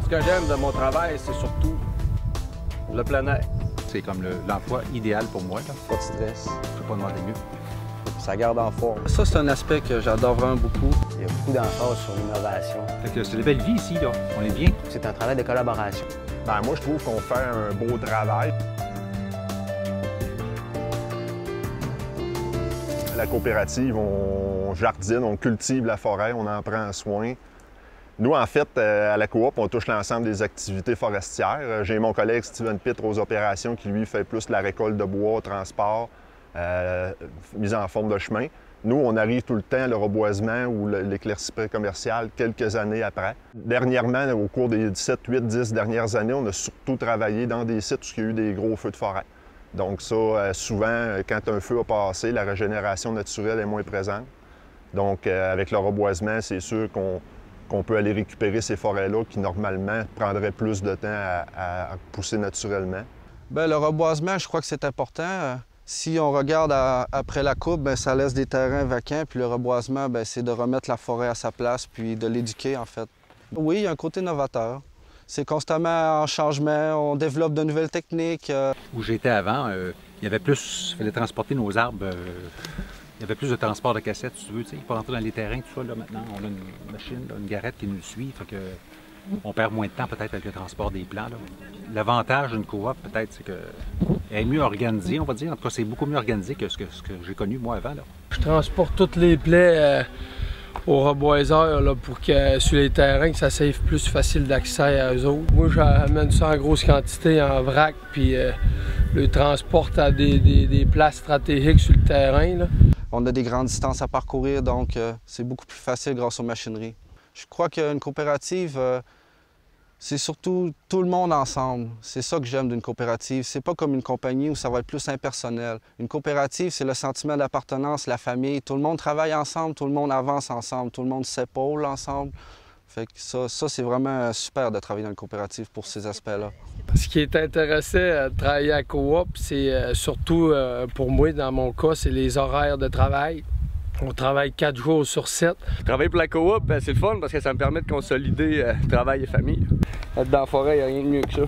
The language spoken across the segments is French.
Ce que j'aime de mon travail, c'est surtout le plein air. C'est comme l'emploi idéal pour moi, là. Pas de stress. Je peux pas demander mieux. Ça garde en forme. Ça, c'est un aspect que j'adore vraiment beaucoup. Il y a beaucoup d'emphase sur l'innovation. C'est une belle vie ici, là. On est bien. C'est un travail de collaboration. Ben, moi, je trouve qu'on fait un beau travail. La coopérative, on jardine, on cultive la forêt, on en prend soin. Nous, en fait, à la coop, on touche l'ensemble des activités forestières. J'ai mon collègue Steven Pitre aux opérations qui, lui, fait plus la récolte de bois, transport, mise en forme de chemin. Nous, on arrive tout le temps le reboisement ou l'éclaircie commerciale quelques années après. Dernièrement, au cours des 7, 8, 10 dernières années, on a surtout travaillé dans des sites où il y a eu des gros feux de forêt. Donc ça, souvent, quand un feu a passé, la régénération naturelle est moins présente. Donc, avec le reboisement, c'est sûr qu'on peut aller récupérer ces forêts-là qui, normalement, prendraient plus de temps à pousser naturellement. Bien, le reboisement, je crois que c'est important. Si on regarde après la coupe, bien, ça laisse des terrains vacants, puis le reboisement, bien, c'est de remettre la forêt à sa place, puis de l'éduquer, en fait. Oui, il y a un côté novateur. C'est constamment en changement, on développe de nouvelles techniques. Où j'étais avant, il y avait plus, il fallait transporter nos arbres, il y avait plus de transport de cassettes, si tu veux, tu sais, pas rentrer dans les terrains, tout ça, là, maintenant, on a une machine, là, une garette qui nous suit, fait que on perd moins de temps peut-être avec le transport des plants. L'avantage d'une coop, peut-être, c'est qu'elle est mieux organisée, on va dire. En tout cas, c'est beaucoup mieux organisé que ce que j'ai connu, moi, avant, là. Je transporte toutes les plaies aux reboiseurs là, pour que sur les terrains, que ça soit plus facile d'accès à eux autres. Moi, j'amène ça en grosse quantité en vrac, puis le transporte à des places stratégiques sur le terrain, là. On a des grandes distances à parcourir, donc c'est beaucoup plus facile grâce aux machineries. Je crois qu'une coopérative, c'est surtout tout le monde ensemble. C'est ça que j'aime d'une coopérative. C'est pas comme une compagnie où ça va être plus impersonnel. Une coopérative, c'est le sentiment d'appartenance, la famille. Tout le monde travaille ensemble, tout le monde avance ensemble, tout le monde s'épaule ensemble. Fait que ça c'est vraiment super de travailler dans une coopérative pour ces aspects-là. Ce qui est intéressant à travailler à coop, c'est surtout pour moi, dans mon cas, c'est les horaires de travail. On travaille 4 jours sur 7. Travailler pour la coop, c'est le fun parce que ça me permet de consolider travail et famille. Être dans la forêt, il n'y a rien de mieux que ça.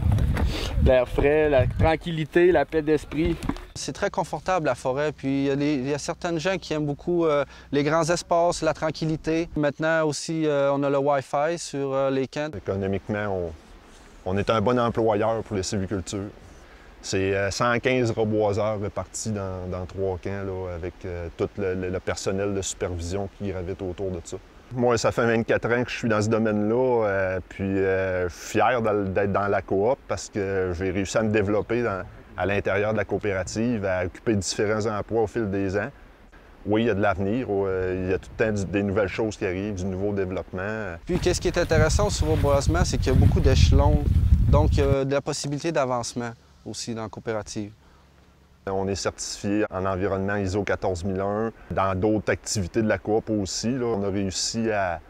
L'air frais, la tranquillité, la paix d'esprit. C'est très confortable, la forêt. Puis il y a certaines gens qui aiment beaucoup les grands espaces, la tranquillité. Maintenant aussi, on a le Wi-Fi sur les camps. Économiquement, on est un bon employeur pour les sylvicultures. C'est 115 reboiseurs répartis dans 3 camps, là, avec tout le personnel de supervision qui gravite autour de ça. Moi, ça fait 24 ans que je suis dans ce domaine-là, puis je suis fier d'être dans la coop parce que j'ai réussi à me développer à l'intérieur de la coopérative, à occuper différents emplois au fil des ans. Oui, il y a de l'avenir, il y a tout le temps des nouvelles choses qui arrivent, du nouveau développement. Puis, qu'est-ce qui est intéressant sur le reboisement, c'est qu'il y a beaucoup d'échelons, donc il y a de la possibilité d'avancement aussi dans la coopérative. On est certifié en environnement ISO 14001. Dans d'autres activités de la coop aussi, là, on a réussi à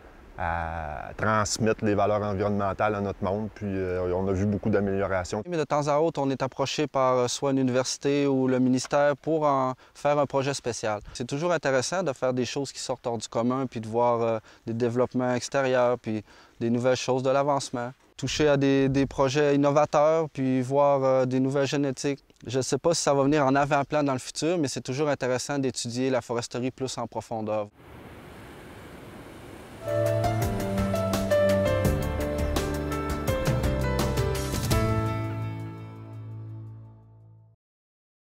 transmettre les valeurs environnementales à notre monde, puis on a vu beaucoup d'améliorations. Mais de temps à autre, on est approché par soit une université ou le ministère pour en faire un projet spécial. C'est toujours intéressant de faire des choses qui sortent hors du commun, puis de voir des développements extérieurs, puis des nouvelles choses, de l'avancement. Toucher à des projets innovateurs, puis voir des nouvelles génétiques. Je ne sais pas si ça va venir en avant-plan dans le futur, mais c'est toujours intéressant d'étudier la foresterie plus en profondeur.